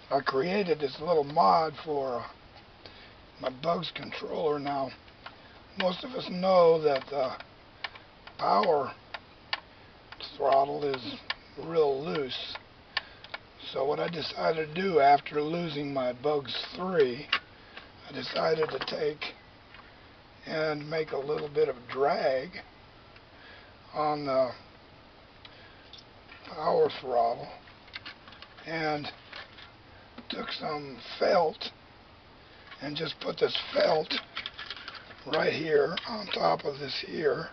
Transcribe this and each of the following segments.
I created this little mod for my bugs controller. Now, most of us know that the power throttle is real loose. So what I decided to do after losing my Bugs 3, I decided to take and make a little bit of drag on the power throttle, and took some felt and just put this felt right here on top of this here,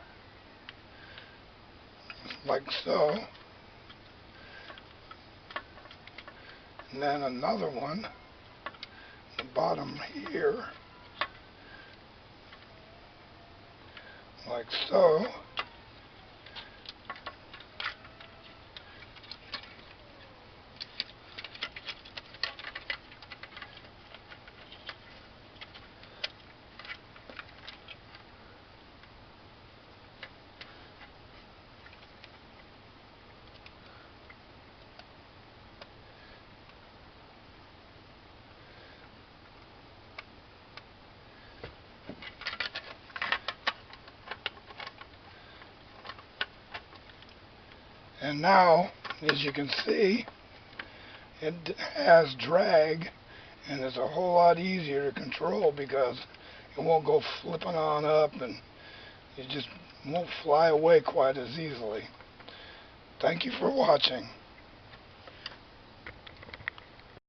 like so, and then another one the bottom here, like so. And now, as you can see, it has drag, and it's a whole lot easier to control because it won't go flipping on up, and it just won't fly away quite as easily. Thank you for watching.